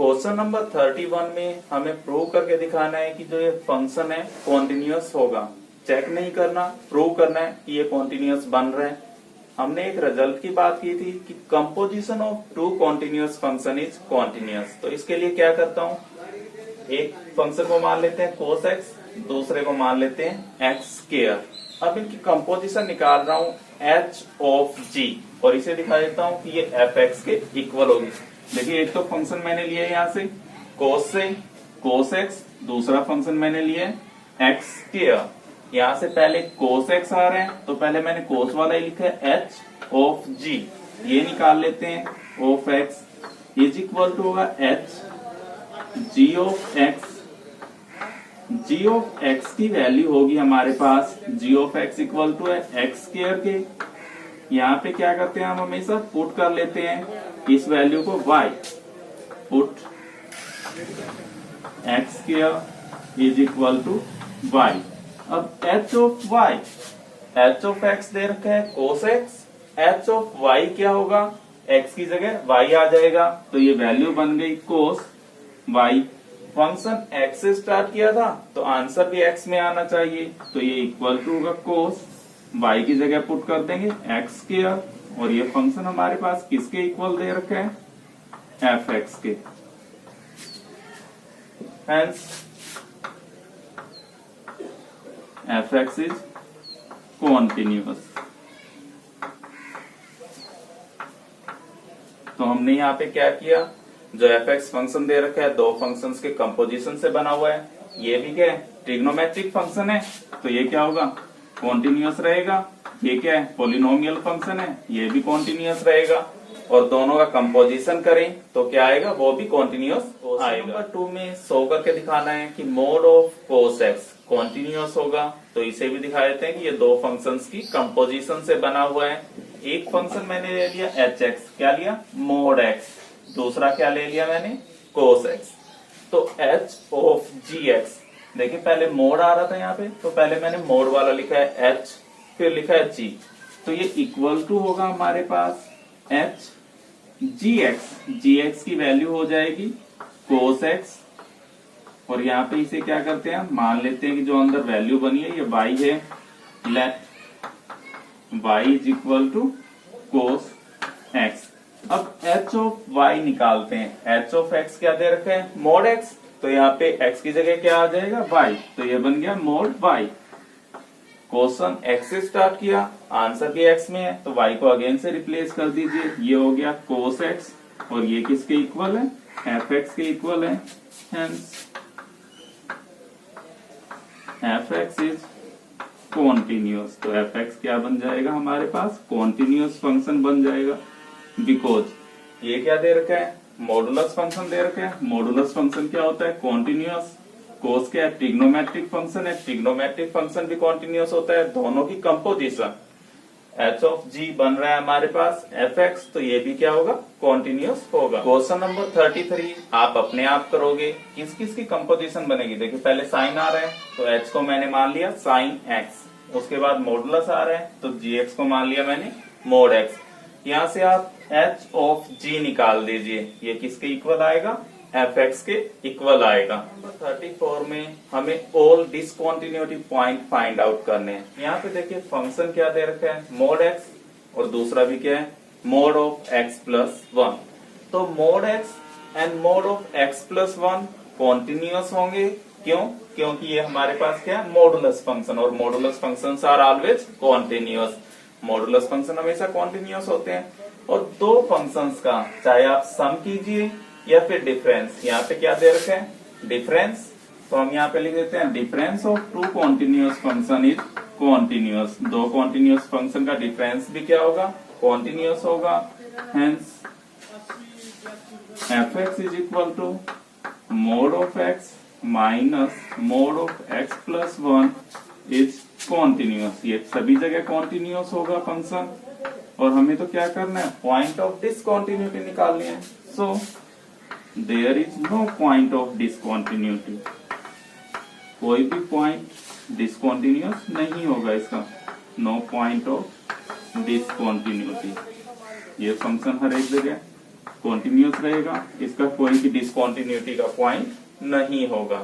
Question number 31 में हमें prove करके दिखाना है कि जो ये फंक्शन है कॉन्टिन्यूअस होगा। चेक नहीं करना, प्रूव करना है कि ये कॉन्टिन्यूअस बन रहा है। हमने एक रिजल्ट की बात की थी कि composition of two continuous function is continuous. तो इसके लिए क्या करता हूँ, एक फंक्शन को मान लेते हैं cos x, दूसरे को मान लेते हैं x स्क्वायर। अब इनकी कंपोजिशन निकाल रहा हूँ h ऑफ g और इसे दिखा देता हूँ कि ये fx के इक्वल होगी। देखिए एक तो फंक्शन मैंने लिया है यहाँ से cos x, दूसरा फंक्शन मैंने लिया है x स्क्वायर। यहाँ से पहले cos x आ रहे हैं तो पहले मैंने cos वाला ही लिखा है h ऑफ g, ये निकाल लेते हैं। Of x is equal to होगा h g of x। g of x की वैल्यू होगी हमारे पास g of x equal to है x स्क्वायर के। यहाँ पे क्या करते हैं हम हमेशा पुट कर लेते हैं इस वैल्यू को y, put x square is equal to y। अब h of y, h of x दे रखा है cos x, h of y क्या होगा, x की जगह y आ जाएगा तो ये वैल्यू बन गई cos y। फंक्शन x से स्टार्ट किया था तो आंसर भी x में आना चाहिए, तो ये इक्वल टू होगा cos y की जगह पुट कर देंगे x स्क्वायर और ये फंक्शन हमारे पास किसके इक्वल दे रखा है, fx के। Hence fx is continuous। तो हमने यहाँ पे क्या किया, जो fx फंक्शन दे रखा है दो फंक्शंस के कंपोजिशन से बना हुआ है। ये भी क्या है, ट्रिग्नोमेट्रिक फंक्शन है तो ये क्या होगा, कॉन्टिन्यूअस रहेगा। ये क्या है, पॉलिनोमियल फंक्शन है, ये भी कॉन्टिन्यूअस रहेगा। और दोनों का कंपोजिशन करें तो क्या आएगा, वो भी कॉन्टिन्यूअस आएगा। नंबर 2 में शो करके दिखाना है कि mode of cos x continuous होगा। तो इसे भी दिखा देते हैं कि ये दो फंक्शंस की कंपोजिशन से बना हुआ है। एक फंक्शन मैंने ले लिया hx, क्या लिया, मोड x। दूसरा क्या ले लिया मैंने, cos x। तो h ऑफ gx, देखिए पहले मोड आ रहा था यहाँ पे तो पहले मैंने मोड वाला लिखा है h, फिर लिखा है g। तो ये इक्वल टू होगा हमारे पास h gx की वैल्यू हो जाएगी cos x। और यहाँ पे इसे क्या करते हैं, मान लेते हैं कि जो अंदर वैल्यू बनी है ये y है, let y is equal to cos x। अब h ऑफ y निकालते हैं। h ऑफ x क्या दे रखे हैं, मोड x, तो यहाँ पे x की जगह क्या आ जाएगा, y, तो ये बन गया मोड y। क्वेश्चन x से स्टार्ट किया, आंसर भी x में है तो y को अगेन से रिप्लेस कर दीजिए। ये हो गया cos x और ये किसके इक्वल है, fx के इक्वल है। Hence fx is continuous. तो fx क्या बन जाएगा हमारे पास, कॉन्टिन्यूअस फंक्शन बन जाएगा। बिकॉज ये क्या दे रखा है, मॉडुलस फंक्शन दे रखा है। मॉडुलस फंक्शन क्या होता है, कॉन्टिन्यूअस। कोस क्या है, ट्रिग्नोमेट्रिक फंक्शन है, ट्रिग्नोमेट्रिक फंक्शन भी कॉन्टिन्यूअस होता है। दोनों की कंपोजिशन h ऑफ g बन रहा है हमारे पास fx, तो ये भी क्या होगा, कॉन्टिन्यूअस होगा। क्वेश्चन नंबर 33 आप अपने आप करोगे, किस किस की कंपोजिशन बनेगी। देखिए पहले साइन आ रहा है तो h को मैंने मान लिया साइन x, उसके बाद मॉडुलस आ रहा है तो gx को मान लिया मैंने मोड x। यहाँ से आप h ऑफ g निकाल दीजिए, ये किसके इक्वल आएगा, fx के इक्वल आएगा। नंबर 34 में हमें all discontinuity point find out करने हैं। यहाँ पे देखिए फंक्शन क्या दे रखा है, मोड x और दूसरा भी क्या है, मोड ऑफ x प्लस 1। तो mod x and mod of x plus 1 continuous होंगे। क्यों, क्योंकि ये हमारे पास क्या है, मॉडुलस फंक्शन, और modulus functions are always continuous. Modulus function हमेशा कॉन्टिन्यूअस होते हैं। और दो फंक्शंस का चाहे आप सम कीजिए या फिर डिफरेंस, यहाँ पे क्या दे रखे हैं, डिफरेंस, तो हम यहाँ पे लिख देते हैं difference of two continuous function is continuous. दो कॉन्टिन्यूअस फंक्शन का डिफरेंस भी क्या होगा, कॉन्टिन्यूअस होगा। Hence fx is equal to mod of x minus mod of x plus 1 is continuous. ये सभी जगह कॉन्टिन्यूअस होगा फंक्शन। और हमें तो क्या करना है, पॉइंट ऑफ डिसकंटिन्यूटी निकालनी है। So there is no point of discontinuity, कोई भी पॉइंट डिसकंटिन्यूअस नहीं होगा इसका, नो पॉइंट ऑफ डिसकंटिन्यूटी। ये फंक्शन हर एक जगह कॉन्टिन्यूस रहेगा, इसका कोई भी डिसकॉन्टिन्यूटी का पॉइंट नहीं होगा।